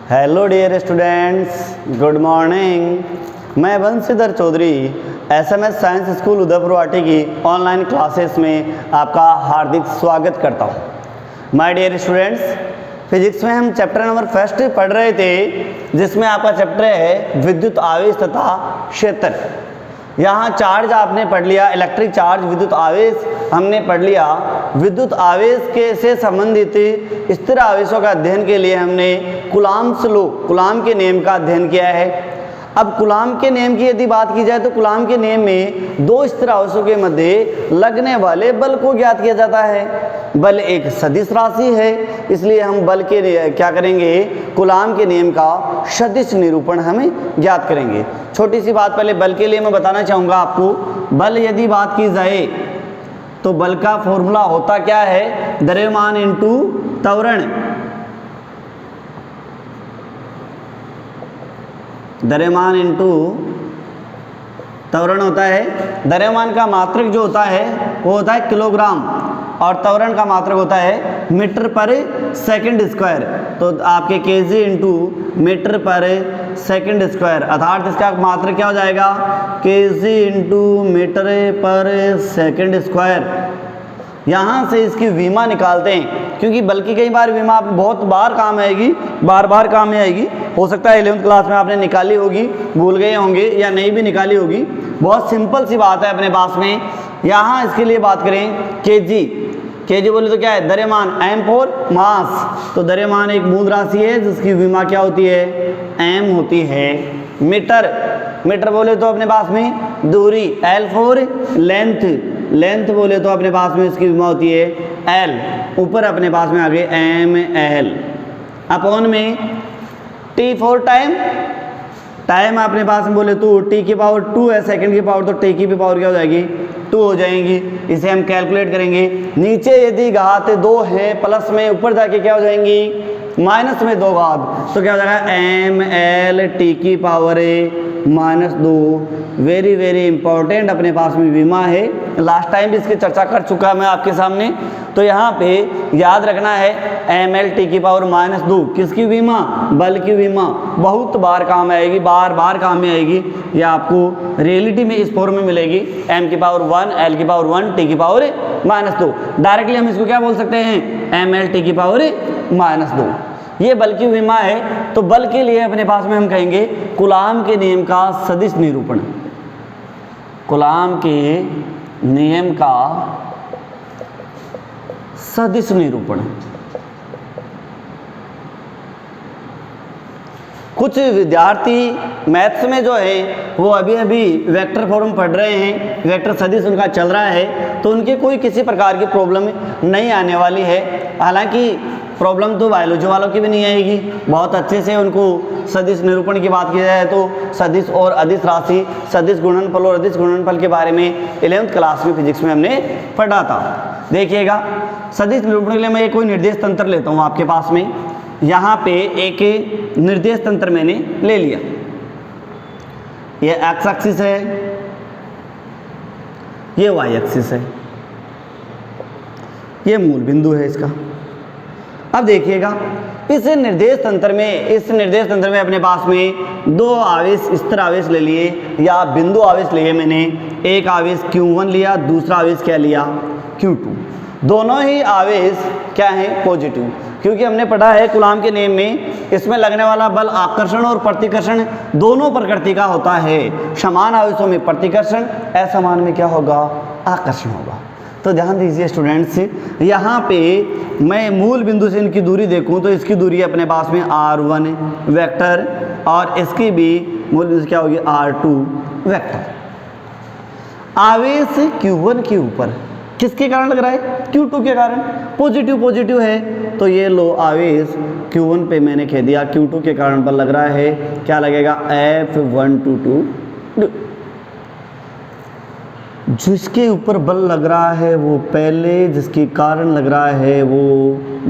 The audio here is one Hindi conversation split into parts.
Hello dear students, good morning. मैं Banshidhar Chaudhary SMS science school Udaipurwati की ऑनलाइन क्लासेस में आपका हार्दिक स्वागत करता हूं। माय डियर स्टूडेंट्स, फिजिक्स में हम चैप्टर नंबर फर्स्ट पढ़ रहे थे, जिसमें आपका चैप्टर है विद्युत आवेश तथा क्षेत्र। यहाँ चार्ज आपने पढ़ लिया, इलेक्ट्रिक चार्ज, विद्युत आवेश हमने पढ़ लिया। विद्युत आवेश के से संबंधित स्थिर आवेशों का अध्ययन के लिए हमने कूलॉम्स लॉ, कूलॉम के नियम का अध्ययन किया है। अब कूलॉम के नियम की यदि बात की जाए तो कूलॉम के नियम में दो स्थिर आवेशों के मध्य लगने वाले बल को ज्ञात किया जाता है। बल एक सदिश राशि है, इसलिए हम बल के क्या करेंगे, कूलॉम के नियम का सदिश निरूपण हमें ज्ञात करेंगे। छोटी सी बात पहले बल के लिए मैं बताना चाहूँगा आपको। बल यदि बात की जाए तो बल का फॉर्मूला होता क्या है, द्रव्यमान इंटू त्वरण। द्रव्यमान इंटू त्वरण होता है। द्रव्यमान का मात्रक जो होता है वो होता है किलोग्राम और त्वरण का मात्रक होता है मीटर पर सेकंड स्क्वायर। तो आपके केजी इंटू मीटर पर सेकंड स्क्वायर, अर्थात इसका मात्रक क्या हो जाएगा, केजी इंटू मीटर पर सेकंड स्क्वायर। यहाँ से इसकी विमा निकालते हैं, क्योंकि बल्कि कई बार विमा बहुत बार काम आएगी, बार बार काम में आएगी। हो सकता है 11th क्लास में आपने निकाली होगी, भूल गए होंगे या नहीं भी निकाली होगी। बहुत सिंपल सी बात है अपने पास में। यहाँ इसके लिए बात करें केजी, केजी बोले तो क्या है, द्रव्यमान, एम फॉर मास। तो द्रव्यमान एक मूल राशि है जिसकी विमा क्या होती है, एम होती है। मीटर, मीटर बोले तो अपने पास में दूरी, एल फॉर लेंथ, लेंथ बोले तो अपने पास में इसकी विमा होती है एल। ऊपर अपने पास में आगे एम एल। अपॉन में टी फॉर टाइम, टाइम अपने पास में बोले तो टी की पावर 2 है, सेकंड की पावर, तो टी की भी पावर क्या हो जाएगी, 2 हो जाएंगी। इसे हम कैलकुलेट करेंगे। नीचे यदि घात 2 है प्लस में, ऊपर जाके क्या हो जाएंगी, माइनस में 2 घात, तो क्या हो जाएगा एम एल टी की पावर -2। वेरी वेरी इंपॉर्टेंट अपने पास में विमा है। लास्ट टाइम भी इसकी चर्चा कर चुका मैं आपके सामने। तो यहाँ पे याद रखना है एम एल टी की पावर -2 किसकी विमा, बल की विमा। बहुत बार काम आएगी, बार बार काम में आएगी। यह आपको रियलिटी में इस फॉर्म में मिलेगी, एम की पावर 1, एल की पावर 1, टी की पावर -2। डायरेक्टली हम इसको क्या बोल सकते हैं, एम एल टी की पावर -2। ये बल की विमा है। तो बल के लिए अपने पास में हम कहेंगे कूलॉम के नियम का सदिश निरूपण। कूलॉम के नियम का सदिश निरूपण। कुछ विद्यार्थी मैथ्स में जो है वो अभी अभी वेक्टर फॉर्म पढ़ रहे हैं, वेक्टर सदिश उनका चल रहा है, तो उनके कोई किसी प्रकार की प्रॉब्लम नहीं आने वाली है। हालांकि प्रॉब्लम तो बायोलॉजी वालों की भी नहीं आएगी। बहुत अच्छे से उनको सदिश निरूपण की बात की जाए तो सदिश और अदिश राशि, सदिश गुणनफल और अदिश गुणनफल के बारे में 11th क्लास में फिजिक्स में हमने पढ़ा था। देखिएगा, सदिश निरूपण के लिए मैं कोई निर्देश तंत्र लेता हूँ आपके पास में। यहाँ पे एक निर्देश तंत्र मैंने ले लिया। ये एक्स एक्सिस है, ये वाई एक्सिस है, ये मूल बिंदु है इसका। अब देखिएगा, इस निर्देश तंत्र में अपने पास में दो आवेश, स्थिर आवेश ले लिए या बिंदु आवेश लिए मैंने। एक आवेश Q1 लिया, दूसरा आवेश क्या लिया, Q2। दोनों ही आवेश क्या है, पॉजिटिव। क्योंकि हमने पढ़ा है कूलॉम के नियम में इसमें लगने वाला बल आकर्षण और प्रतिकर्षण दोनों प्रकृति का होता है। समान आवेशों में प्रतिकर्षण, असमान में क्या होगा, आकर्षण होगा। तो ध्यान दीजिए स्टूडेंट्स, यहाँ पे मैं मूल बिंदु से इनकी दूरी देखूँ तो इसकी दूरी अपने पास में r1 वेक्टर और इसकी भी मूल बिंदु क्या होगी, r2 वेक्टर। आवेश Q1 के ऊपर किसके कारण लग रहा है, Q2 के कारण। पॉजिटिव पॉजिटिव है तो ये लो आवेश Q1 पे मैंने कह दिया, Q2 के कारण बल लग रहा है, क्या लगेगा, F122। जिसके ऊपर बल लग रहा है वो पहले, जिसके कारण लग रहा है वो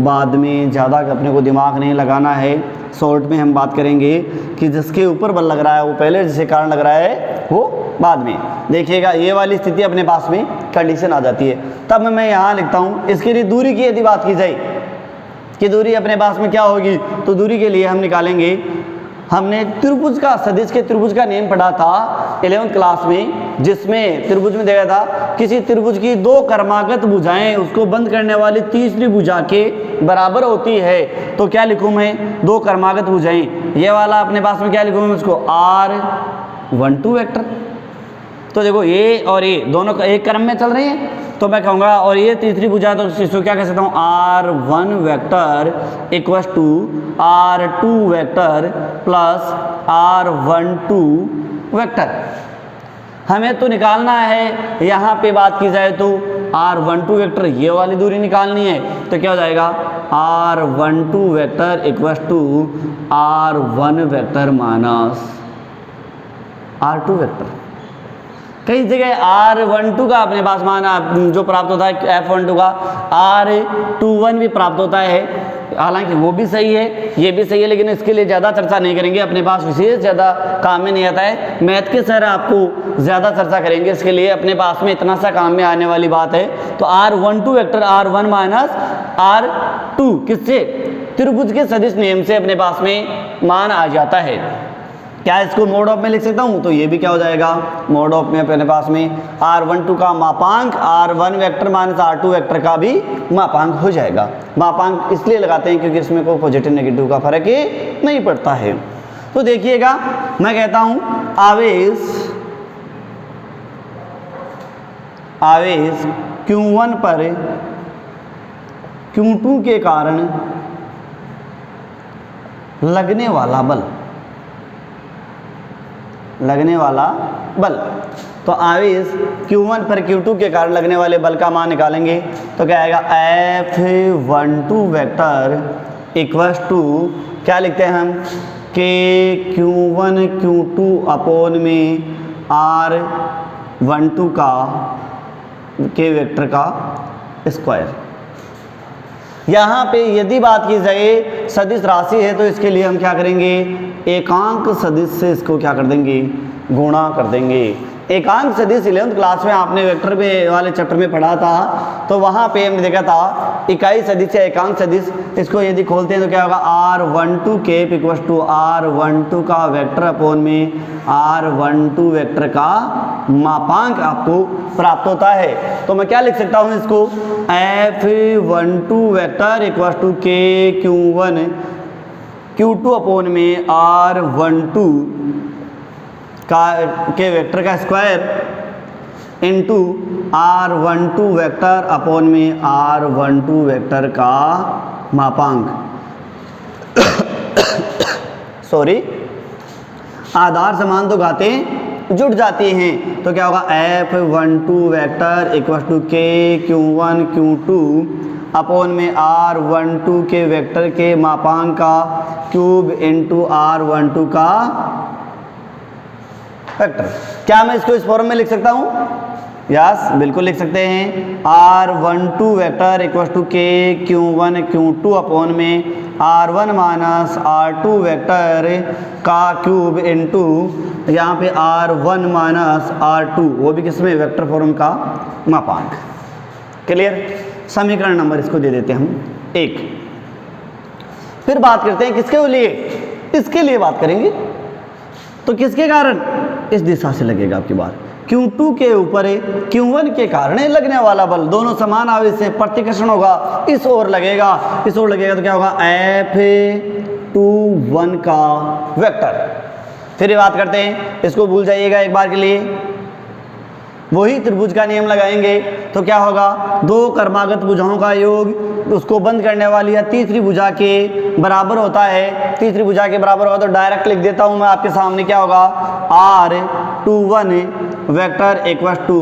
बाद में। ज़्यादा अपने को दिमाग नहीं लगाना है, शॉर्ट में हम बात करेंगे कि जिसके ऊपर बल लग रहा है वो पहले, जिसके कारण लग रहा है वो बाद में। देखिएगा, ये वाली स्थिति अपने पास में कंडीशन आ जाती है। तब मैं यहाँ लिखता हूँ, इसके लिए दूरी की यदि बात की जाए कि दूरी अपने पास में क्या होगी, तो दूरी के लिए हम निकालेंगे, हमने त्रिभुज का सदिश के त्रिभुज का नियम पढ़ा था 11th क्लास में, जिसमें त्रिभुज में देखा था किसी त्रिभुज की दो क्रमागत भुजाएं उसको बंद करने वाली तीसरी भुजा के बराबर होती है। तो क्या लिखूं मैं, दो क्रमागत भुजाएं, ये वाला अपने पास में क्या लिखूं मैं उसको R12 वेक्टर। तो देखो ये और ये दोनों एक क्रम में चल रही हैं, तो मैं कहूँगा और ये तीसरी भुजा, तो इसको क्या कह सकता हूँ, R1 vector equals to R2 vector plus R12 vector. हमें तो निकालना है, यहाँ पे बात की जाए तो R12 वेक्टर ये वाली दूरी निकालनी है, तो क्या हो जाएगा R12 vector equals to R1 vector minus R2 vector. कई जगह R12 का अपने पास माना जो प्राप्त होता है F12 का R21 भी प्राप्त होता है, हालांकि वो भी सही है, ये भी सही है, लेकिन इसके लिए ज़्यादा चर्चा नहीं करेंगे, अपने पास विशेष ज़्यादा काम में नहीं आता है। मैथ के सर आपको ज़्यादा चर्चा करेंगे, इसके लिए अपने पास में इतना सा काम में आने वाली बात है। तो R12 vector R1 minus R2 किससे, त्रिभुज के सदिश नियम से अपने पास में मान आ जाता है। क्या इसको मोड ऑफ में लिख सकता हूँ, तो ये भी क्या हो जाएगा, मोड ऑफ में अपने पास में R12 का मापांक R1 vector minus R2 vector का भी मापांक हो जाएगा। मापांक इसलिए लगाते हैं क्योंकि इसमें कोई पॉजिटिव नेगेटिव का फर्क ही नहीं पड़ता है। तो देखिएगा, मैं कहता हूँ आवेश Q1 पर Q2 के कारण लगने वाला बल, तो आवेश Q1 पर Q2 के कारण लगने वाले बल का मान निकालेंगे, तो क्या आएगा F12 वेक्टर इक्वस टू क्या लिखते हैं हम, के Q1 Q2 अपॉन में R12 का के वेक्टर का स्क्वायर। यहाँ पे यदि बात की जाए सदिश राशि है, तो इसके लिए हम क्या करेंगे, एकांक सदिश से इसको क्या कर देंगे, गुणा कर देंगे। एकांक सदिश 11th क्लास में आपने वेक्टर में वाले चैप्टर में पढ़ा था, तो वहाँ पे हमने देखा था इकाई सदिश या एकांक सदिश, इसको यदि खोलते हैं तो क्या होगा, R12 cap equals to R12 का वेक्टर अपॉन में R12 वेक्टर का मापांक आपको प्राप्त होता है। तो मैं क्या लिख सकता हूँ इसको, F12 वेक्टर इक्वस टू के Q1 Q2 अपॉन में R12 के वेक्टर का square into R12 vector upon में R12 वेक्टर का मापांक सॉरी, आधार समान तो घातें जुड़ जाती हैं, तो क्या होगा F12 वेक्टर इक्वल टू के Q1 Q2 अपॉन में R12 के वेक्टर के मापांक का क्यूब इनटू R12 का वेक्टर। क्या मैं इसको इस फॉर्म में लिख सकता हूँ, यस बिल्कुल लिख सकते हैं, R12 वेक्टर इक्वल टू के Q1 Q2 अपॉन में R1 माइनस R2 वेक्टर का क्यूब इनटू यहाँ पे R1 माइनस R2, वो भी किसमें, वेक्टर फॉर्म का मापांक। क्लियर, समीकरण नंबर इसको दे देते हैं हम 1। फिर बात करते हैं किसके लिए, इसके लिए बात करेंगे, तो किसके कारण, इस दिशा से लगेगा आपकी बात, Q2 के ऊपर Q1 के कारण लगने वाला बल, दोनों समान आवेश से प्रतिकर्षण होगा, इस ओर लगेगा, इस ओर लगेगा, तो क्या होगा F21 का वेक्टर। फिर ये बात करते हैं, इसको भूल जाइएगा एक बार के लिए, वही त्रिभुज का नियम लगाएंगे, तो क्या होगा, दो क्रमागत भुजाओं का योग उसको बंद करने वाली या तीसरी भुजा के बराबर होता है, तीसरी भुजा के बराबर होगा, तो डायरेक्ट लिख देता हूं मैं आपके सामने, क्या होगा R21 vector equal to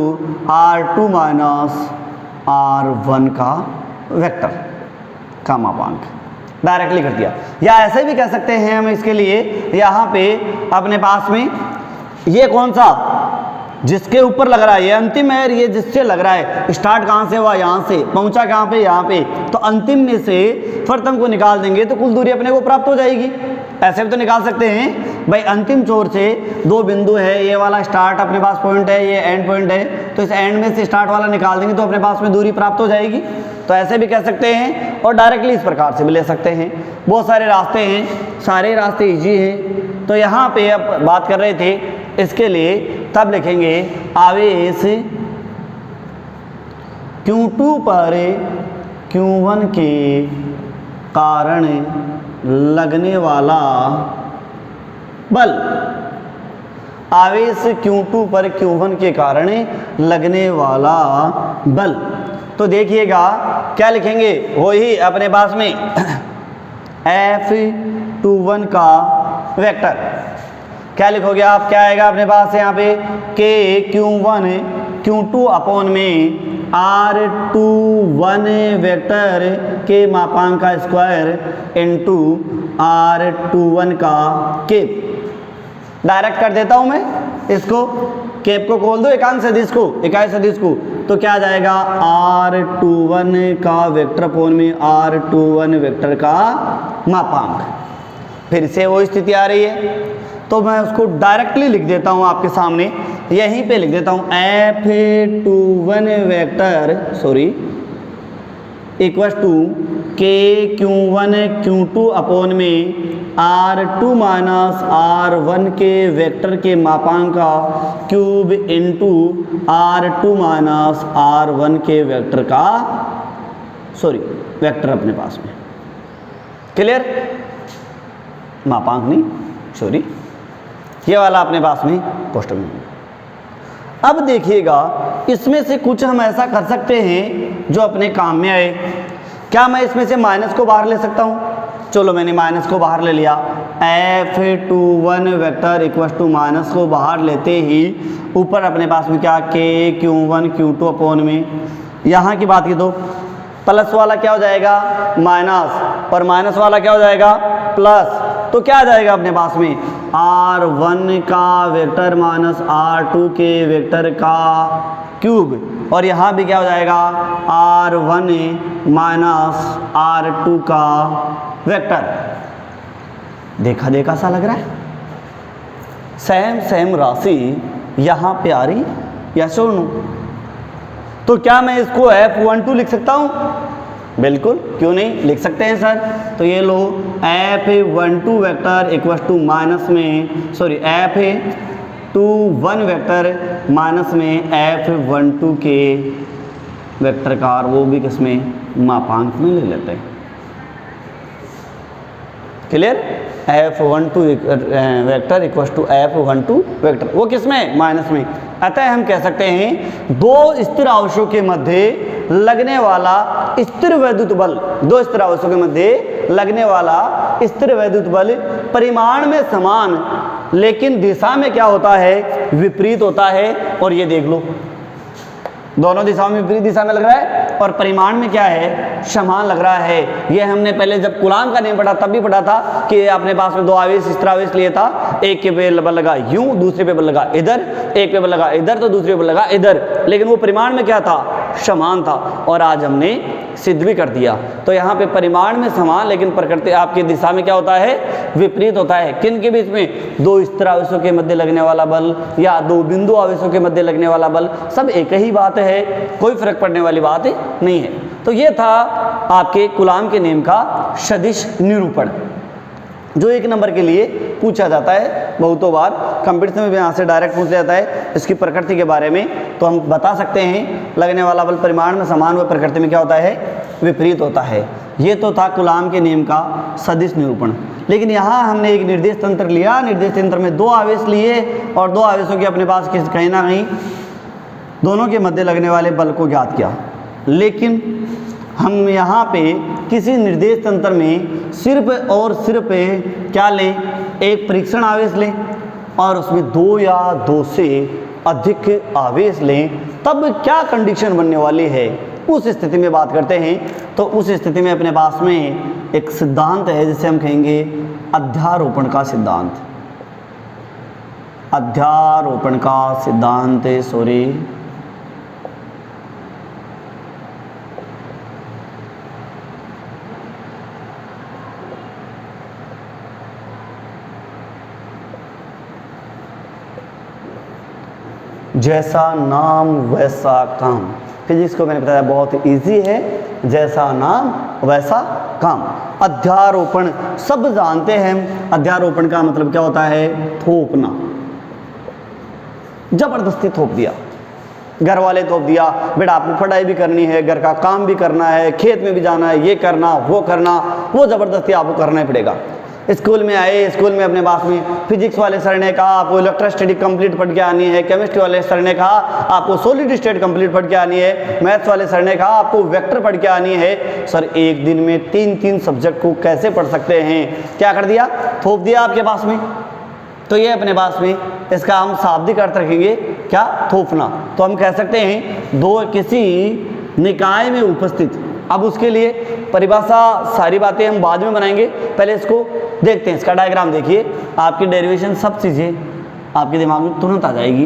R2 minus R1 का वेक्टर का मापांक, डायरेक्टली कर दिया। या ऐसे भी कह सकते हैं हम इसके लिए, यहाँ पे अपने पास में ये कौन सा जिसके ऊपर लग रहा है, ये अंतिम है, ये जिससे लग रहा है, स्टार्ट कहाँ से हुआ, यहाँ से, पहुंचा कहाँ पे, यहाँ पे, तो अंतिम में से प्रथम को निकाल देंगे तो कुल दूरी अपने को प्राप्त हो जाएगी। ऐसे भी तो निकाल सकते हैं भाई, अंतिम छोर से दो बिंदु है, ये वाला स्टार्ट अपने पास पॉइंट है, ये एंड पॉइंट है, तो इस एंड में से स्टार्ट वाला निकाल देंगे तो अपने पास में दूरी प्राप्त हो जाएगी। तो ऐसे भी कह सकते हैं और डायरेक्टली इस प्रकार से भी ले सकते हैं। बहुत सारे रास्ते हैं, सारे रास्ते ईजी हैं। तो यहाँ पे अब बात कर रहे थे इसके लिए, तब लिखेंगे आवेश Q2 पर Q1 के कारण लगने वाला बल, आवेश Q2 पर Q1 के कारण लगने वाला बल। तो देखिएगा क्या लिखेंगे, वही अपने पास में F21 का वेक्टर क्या लिखोगे आप, क्या आएगा अपने पास यहाँ पे, K Q1 Q2 अपॉन में R21 वेक्टर के मापांक का स्क्वायर इनटू R21 का केप। डायरेक्ट कर देता हूं मैं इसको, केप को खोल दो एकांक सदिश को, इकाई सदिश को, तो क्या जाएगा R21 का वेक्टर अपॉन में R21 वेक्टर का मापांक। फिर से वो स्थिति आ रही है तो मैं उसको डायरेक्टली लिख देता हूं आपके सामने, यहीं पे लिख देता हूं F21 vector equals to K Q1 Q2 upon में R2 माइनस R1 के वेक्टर के मापांक का cube into R2 minus R1 के वेक्टर का वेक्टर अपने पास में। क्लियर, मापांक नहीं, ये वाला अपने पास में कोष्टक में। अब देखिएगा इसमें से कुछ हम ऐसा कर सकते हैं जो अपने काम में आए। क्या मैं इसमें से माइनस को बाहर ले सकता हूँ? चलो मैंने माइनस को बाहर ले लिया, F21 vector equal to minus को बाहर लेते ही ऊपर अपने पास में क्या, K Q1 Q2 अपॉन में, यहाँ की बात की तो प्लस वाला क्या हो जाएगा माइनस, और माइनस वाला क्या हो जाएगा प्लस, तो क्या आ जाएगा अपने पास में R1 का वेक्टर माइनस R2 के वेक्टर का क्यूब, और यहाँ भी क्या हो जाएगा R1 माइनस R2 का वेक्टर। देखा देखा सा लग रहा है, सेम राशि यहाँ पे आ रही, यस और नो? तो क्या मैं इसको F12 लिख सकता हूँ? बिल्कुल, क्यों नहीं लिख सकते हैं सर। तो ये लो F12 vector equal to minus में F21 वेक्टर माइनस में F12 के वेक्टर का, और वो भी किसमें, मापांक में ले लेते हैं। Clear, F12 vector equal to F12 vector, वो किसमें, माइनस में। अतः हम कह सकते हैं दो स्थिर आवेशों के मध्य लगने वाला स्थिर वैद्युत बल, दो स्थिर आवेशों के मध्य लगने वाला स्थिर वैद्युत बल परिमाण में समान लेकिन दिशा में क्या होता है, विपरीत होता है। और ये देख लो दोनों दिशाओं में विपरीत दिशा में लग रहा है और परिमाण में क्या है, समान लग रहा है। ये हमने पहले जब कूलाम का नियम पढ़ा तब भी पढ़ा था कि अपने पास में दो आवेश स्थिर आवेश लिए था, एक के पे बल लगा यूं, दूसरे पे बल लगा इधर, एक पे बल लगा इधर तो दूसरे पे बल लगा इधर, लेकिन वो परिमाण में क्या था, समान था। और आज हमने सिद्ध भी कर दिया। तो यहाँ पे परिमाण में समान लेकिन प्रकृति आपकी दिशा में क्या होता है, विपरीत होता है। किन के बीच में, दो स्थिर आवेशों के मध्य लगने वाला बल या दो बिंदु आवेशों के मध्य लगने वाला बल, सब एक ही बात है, कोई फर्क पड़ने वाली बात नहीं है। तो ये था आपके कूलाम के नियम का सदिश निरूपण, जो एक नंबर के लिए पूछा जाता है बहुतों बार, कंपटीशन में भी यहाँ से डायरेक्ट पूछ जाता है। इसकी प्रकृति के बारे में तो हम बता सकते हैं, लगने वाला बल परिमाण में समान व प्रकृति में क्या होता है, विपरीत होता है। ये तो था कूलाम के नियम का सदिश निरूपण। लेकिन यहाँ हमने एक निर्देश तंत्र लिया, निर्देश तंत्र में दो आवेश लिए और दो आवेशों के अपने पास कहीं ना कहीं दोनों के मध्य लगने वाले बल को ज्ञात किया। लेकिन हम यहाँ पे किसी निर्देश तंत्र में सिर्फ और सिर्फ क्या लें, एक परीक्षण आवेश लें और उसमें दो या दो से अधिक आवेश लें, तब क्या कंडीशन बनने वाली है, उस स्थिति में बात करते हैं। तो उस स्थिति में अपने पास में एक सिद्धांत है जिसे हम कहेंगे अध्यारोपण का सिद्धांत। अध्यारोपण का सिद्धांत सॉरी जैसा नाम वैसा काम। फिजिक्स को मैंने बताया बहुत इजी है, जैसा नाम वैसा काम। अध्यारोपण सब जानते हैं, अध्यारोपण का मतलब क्या होता है? थोपना, जबरदस्ती थोप दिया, घर वाले थोप दिया, बेटा आपको पढ़ाई भी करनी है, घर का काम भी करना है, खेत में भी जाना है, ये करना, वो जबरदस्ती आपको करना ही पड़ेगा। स्कूल में आए, स्कूल में अपने पास में फिजिक्स वाले सर ने कहा आपको इलेक्ट्रोस्टैटिक कंप्लीट पढ़ के आनी है, केमिस्ट्री वाले सर ने कहा आपको सॉलिड स्टेट कंप्लीट पढ़ के आनी है, मैथ्स वाले सर ने कहा आपको वेक्टर पढ़ के आनी है। सर एक दिन में 3 सब्जेक्ट को कैसे पढ़ सकते हैं? क्या कर दिया? थोप दिया आपके पास में। तो ये अपने पास में इसका हम शाब्दिक अर्थ रखेंगे क्या? थोपना। तो हम कह सकते हैं दो किसी निकाय में उपस्थित। अब उसके लिए परिभाषा सारी बातें हम बाद में बनाएंगे, पहले इसको देखते हैं। इसका डायग्राम देखिए, आपकी डेरिवेशन सब चीज़ें आपके दिमाग में तुरंत आ जाएगी,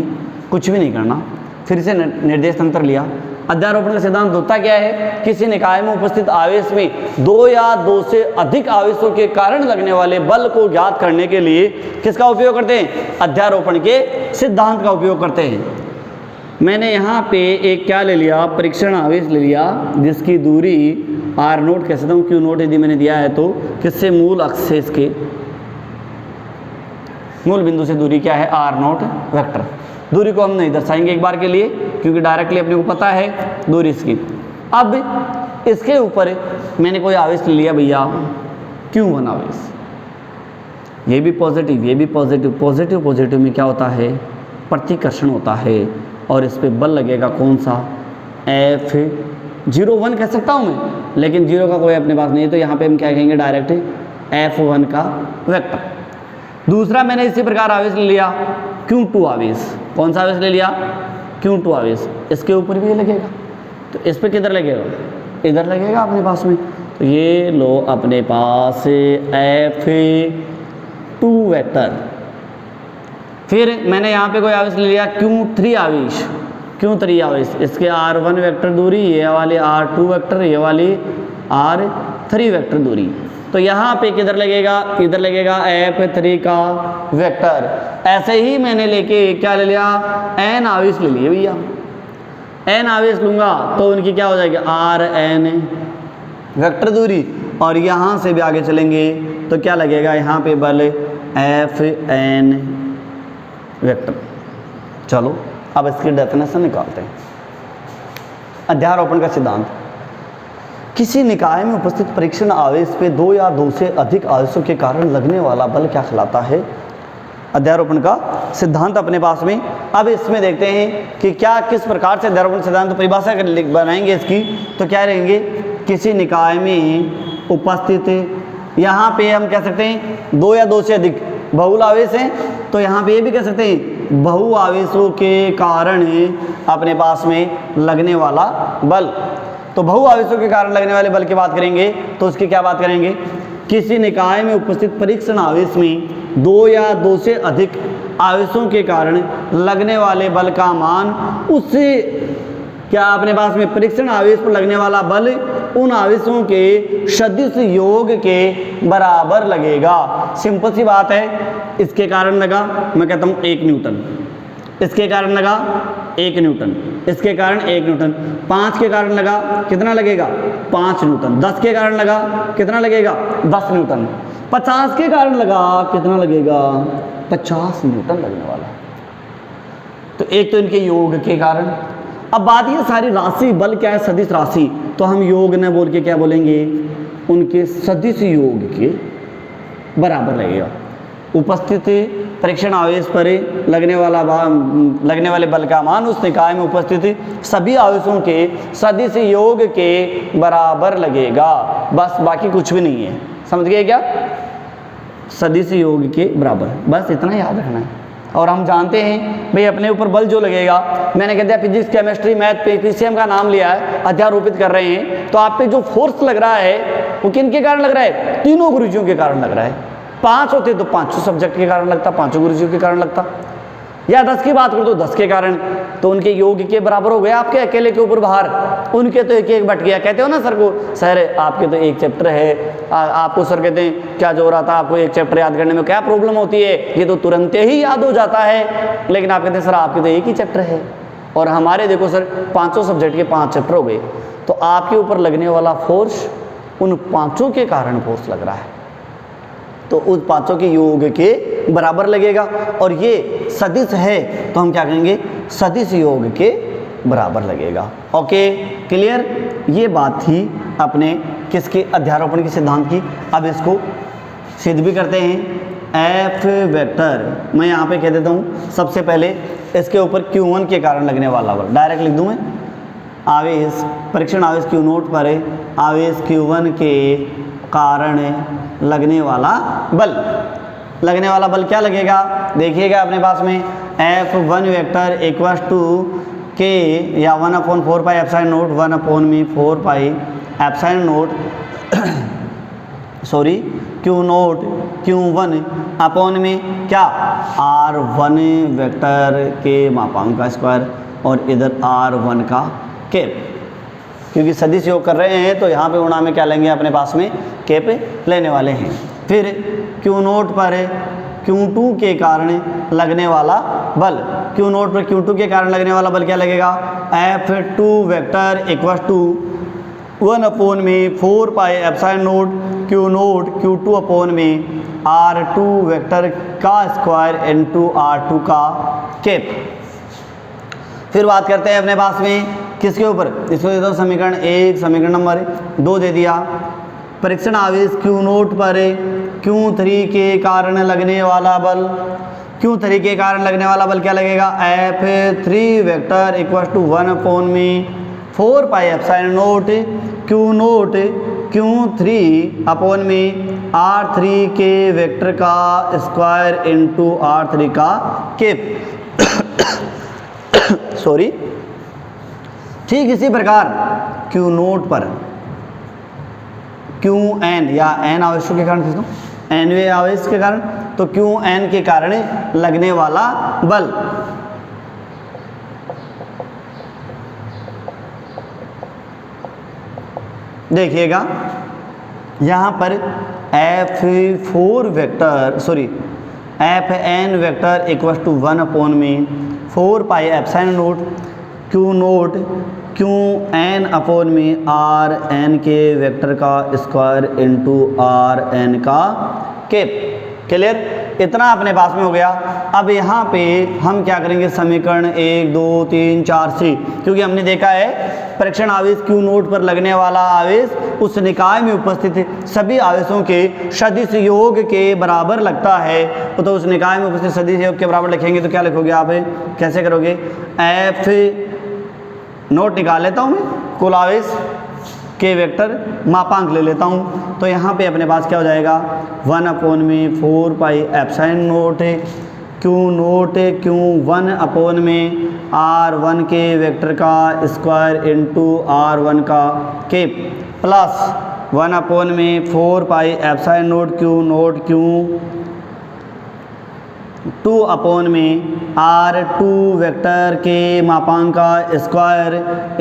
कुछ भी नहीं करना। फिर से निर्देश तंत्र लिया। अध्यारोपण का सिद्धांत होता क्या है? किसी निकाय में उपस्थित आवेश में 2 या 2 से अधिक आवेशों के कारण लगने वाले बल को ज्ञात करने के लिए किसका उपयोग करते हैं? अध्यारोपण के सिद्धांत का उपयोग करते हैं। मैंने यहाँ पे एक क्या ले लिया? परीक्षण आवेश ले लिया, जिसकी दूरी r0 कह सकता हूँ, q0 यदि मैंने दिया है तो किससे? मूल अक्ष से, इसके मूल बिंदु से दूरी क्या है? r0 vector. दूरी को हम नहीं दर्शाएंगे एक बार के लिए, क्योंकि डायरेक्टली अपने को पता है दूरी इसकी। अब इसके ऊपर मैंने कोई आवेश ले लिया भैया, q1 आवेश, ये भी पॉजिटिव, ये भी पॉजिटिव। पॉजिटिव में क्या होता है? प्रतिकर्षण होता है, और इस पे बल लगेगा कौन सा? F01 कह सकता हूँ मैं, लेकिन 0 का कोई अपने पास नहीं है, तो यहाँ पे हम क्या कहेंगे? डायरेक्ट F1 का वेक्टर। दूसरा मैंने इसी प्रकार आवेश ले लिया, Q2 आवेश। कौन सा आवेश ले लिया? Q2 आवेश। इसके ऊपर भी ये लगेगा, तो इस पे किधर लगेगा? इधर लगेगा अपने पास में। तो ये लो अपने पास F2 वेक्टर। फिर मैंने यहाँ पे कोई आवेश ले लिया, Q3 आवेश। Q3 आवेश, इसके R1 वेक्टर दूरी, ये वाली R2 वेक्टर, ये वाली R3 वेक्टर दूरी। तो यहाँ पे किधर लगेगा? इधर लगेगा F3 का वेक्टर। ऐसे ही मैंने लेके क्या ले लिया? N आवेश ले लिए भैया। N आवेश लूँगा तो उनकी क्या हो जाएगी? Rn वेक्टर दूरी, और यहाँ से भी आगे चलेंगे तो क्या लगेगा? यहाँ पे बल Fn वेक्टर। चलो अब इसकी डेफिनेशन निकालते हैं। अध्यारोपण का सिद्धांत, किसी निकाय में उपस्थित परीक्षण आवेश पे 2 या 2 से अधिक आवेशों के कारण लगने वाला बल क्या कहलाता है? अध्यारोपण का सिद्धांत अपने पास में। अब इसमें देखते हैं कि क्या किस प्रकार से अध्यारोपण सिद्धांत परिभाषा बनाएंगे इसकी। तो क्या रहेंगे? किसी निकाय में उपस्थित, यहाँ पे हम कह सकते हैं 2 या 2 से अधिक बहुल आवेश हैं, तो यहाँ पे ये भी कह सकते हैं बहु आवेशों के कारण अपने पास में लगने वाला बल। तो बहु आवेशों के कारण लगने वाले बल की बात करेंगे तो उसकी क्या बात करेंगे? किसी निकाय में उपस्थित परीक्षण आवेश में 2 या 2 से अधिक आवेशों के कारण लगने वाले बल का मान उससे क्या अपने पास में परीक्षण आवेश पर लगने वाला बल उन आवेशों के सदिश योग के बराबर लगेगा। सिंपल सी बात है। इसके कारण लगा, मैं कहता हूँ 1 न्यूटन, इसके कारण लगा 1 न्यूटन, इसके कारण 1 न्यूटन, 5 के कारण लगा कितना लगेगा? 5 न्यूटन, 10 के कारण लगा कितना लगेगा? 10 न्यूटन, 50 के कारण लगा कितना लगेगा? 50 न्यूटन लगने वाला। तो एक तो इनके योग के कारण। अब बात ये सारी राशि बल क्या है? सदिश राशि। तो हम योग न बोल के क्या बोलेंगे? उनके सदिश योग के बराबर लगेगा। उपस्थित परीक्षण आवेश पर लगने वाले बल का मान उस निकाय में उपस्थित सभी आवेशों के सदिश योग के बराबर लगेगा। बस, बाकी कुछ भी नहीं है। समझ गए क्या? सदिश योग के बराबर, बस इतना याद रखना है। और हम जानते हैं भाई अपने ऊपर बल जो लगेगा, मैंने कह दिया फिजिक्स, केमिस्ट्री, मैथ, पीसीएम का नाम लिया है, अध्यारोपित कर रहे हैं, तो आप पे जो फोर्स लग रहा है वो किन के कारण लग रहा है? तीनों गुरुजियों के कारण लग रहा है। 5 होते तो 5 सब्जेक्ट के कारण लगता, 5 गुरुजियों के कारण लगता। या 10 की बात करूँ तो 10 के कारण, तो उनके योग के बराबर हो गया आपके अकेले के ऊपर भार, उनके तो एक एक बट गया। कहते हो ना सर को, सर आपके तो एक चैप्टर है, आपको सर कहते हैं क्या जो रहा था, आपको एक चैप्टर याद करने में क्या प्रॉब्लम होती है, ये तो तुरंत ही याद हो जाता है। लेकिन आप कहते हैं सर आपके तो एक ही चैप्टर है, और हमारे देखो सर 500 सब्जेक्ट के 5 चैप्टर हो गए, तो आपके ऊपर लगने वाला फोर्स उन 5 के कारण फोर्स लग रहा है, तो उस 5 के योग के बराबर लगेगा। और ये सदिश है तो हम क्या करेंगे, सदिश योग के बराबर लगेगा। ओके क्लियर, ये बात थी अपने किसके, अध्यारोपण के सिद्धांत की। अब इसको सिद्ध भी करते हैं। एफ वेक्टर मैं यहाँ पे कह देता हूँ, सबसे पहले इसके ऊपर Q1 के कारण लगने वाला बल डायरेक्ट लिख दूँ मैं। आवेश, परीक्षण आवेश Q0 पर आवेश Q1 के कारण लगने वाला बल, लगने वाला बल क्या लगेगा, देखिएगा अपने पास में F1 vector equals to K या 1/4 pi epsilon note 1/4 pi epsilon note sorry Q1 upon में क्या R1 वेक्टर के मापांक का स्क्वायर और इधर R1 का केप, क्योंकि सदिश योग कर रहे हैं तो यहाँ पे गुणा में क्या लेंगे, अपने पास में केप लेने वाले हैं। फिर Q0 पर Q2 के कारण लगने वाला बल, Q0 पर Q2 के कारण लगने वाला बल क्या लगेगा, F2 vector equal to 1/4 pi epsilon naught Q0 Q2 upon में R2 वेक्टर का स्क्वायर इनटू R2 का केप। फिर बात करते हैं अपने पास में किसके ऊपर, इसको दे दो समीकरण 1, समीकरण नंबर 2 दे दिया। परीक्षण आवेश Q0 पर Q3 के कारण लगने वाला बल, Q3 के कारण लगने वाला बल क्या लगेगा, F3 vector equal to 1/4 pi epsilon naught Q0 Q3 upon में R3 के वेक्टर का स्क्वायर इनटू R3 का केप सॉरी। ठीक इसी प्रकार Q0 पर Qn या n आवेशों के कारण, किसको nवें आवेश के कारण, तो Qn के कारण लगने वाला बल, देखिएगा यहाँ पर F4 vector sorry Fn vector equal to 1/4 pi epsilon naught Q0 Qn upon में Rn के वेक्टर का स्क्वायर इनटू Rn का केप। क्लियर, इतना अपने पास में हो गया। अब यहाँ पे हम क्या करेंगे, समीकरण 1, 2, 3, 4 से, क्योंकि हमने देखा है परीक्षण आवेश Q0 पर लगने वाला आवेश उस निकाय में उपस्थित सभी आवेशों के सदिश योग के बराबर लगता है, तो उस निकाय में उपस्थित सदिश योग के बराबर लिखेंगे तो क्या लिखोगे आप, कैसे करोगे, F नोट निकाल लेता हूँ मैं, कुल आवेश के वेक्टर मापांक ले लेता हूँ, तो यहाँ पे अपने पास क्या हो जाएगा 1/4 pi epsilon naught Q0 Q1 upon में R1 के वेक्टर का स्क्वायर इनटू R1 का cap plus 1/4 pi epsilon naught Q0 Q2 upon में R2 वेक्टर के मापांक का स्क्वायर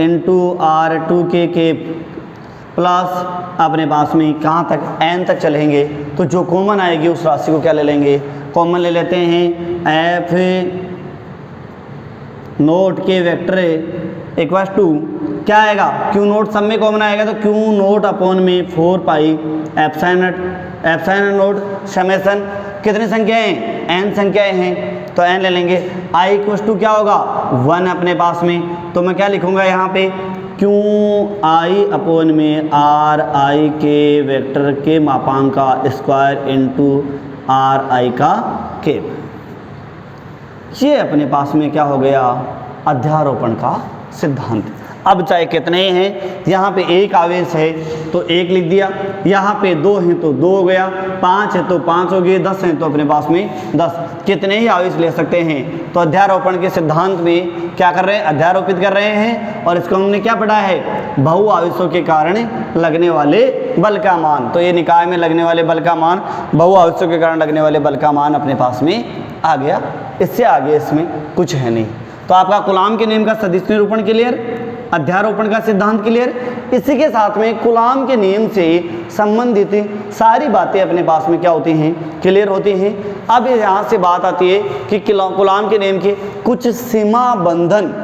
इनटू R2 के केप प्लस अपने पास में कहाँ तक, n तक चलेंगे, तो जो कॉमन आएगी उस राशि को क्या ले लेंगे, कॉमन ले लेते हैं। F नोट के वेक्टर इक्वल टू क्या आएगा, Q0 सब में कॉमन आएगा, तो Q0 अपॉन में 4 पाई एप्सिलॉन नोट समेसन कितनी संख्याएं हैं, n संख्याएं हैं, तो n ले लेंगे। I इक्वल टू क्या होगा 1 अपने पास में, तो मैं क्या लिखूंगा यहाँ पे Qi अपॉन में Ri के वेक्टर के मापांक का स्क्वायर इनटू Ri का केप। ये अपने पास में क्या हो गया, अध्यारोपण का सिद्धांत। अब चाहे कितने हैं, यहाँ पे एक आवेश है तो एक लिख दिया, यहाँ पे 2 हैं तो 2 हो गया, 5 है तो 5 हो गए, 10 हैं तो अपने पास में 10, कितने ही आवेश ले सकते हैं। तो अध्यारोपण के सिद्धांत में क्या कर रहे हैं, अध्यारोपित कर रहे हैं, और इसको हमने क्या पढ़ा है, बहु आवेशों के कारण लगने वाले बल का मान। तो ये निकाय में लगने वाले बल का मान, बहु आवेशों के कारण लगने वाले बल का मान अपने पास में आ गया। इससे आगे इसमें कुछ है नहीं। तो आपका कूलाम के नियम का सदिश निरूपण क्लियर, अध्यारोपण का सिद्धांत क्लियर, इसी के साथ में कूलाम के नियम से संबंधित सारी बातें अपने पास में क्या होती हैं, क्लियर होती हैं। अब यहाँ से बात आती है कि कूलाम के नियम के कुछ सीमा बंधन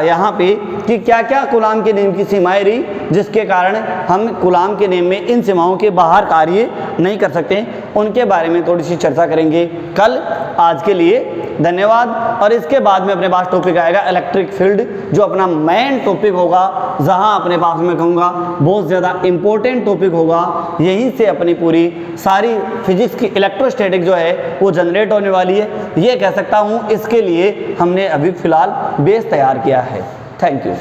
यहाँ पे कि क्या क्या कूलाम के नियम की सीमाएं रही जिसके कारण हम कूलाम के नियम में इन सीमाओं के बाहर कार्य नहीं कर सकते, उनके बारे में थोड़ी सी चर्चा करेंगे कल। आज के लिए धन्यवाद। और इसके बाद में अपने पास टॉपिक आएगा इलेक्ट्रिक फील्ड, जो अपना मेन टॉपिक होगा, जहां अपने पास में कहूँगा बहुत ज़्यादा इम्पोर्टेंट टॉपिक होगा। यहीं से अपनी पूरी सारी फिजिक्स की इलेक्ट्रोस्टैटिक जो है वो जनरेट होने वाली है, ये कह सकता हूँ। इसके लिए हमने अभी फ़िलहाल बेस तैयार किया है। Thank you.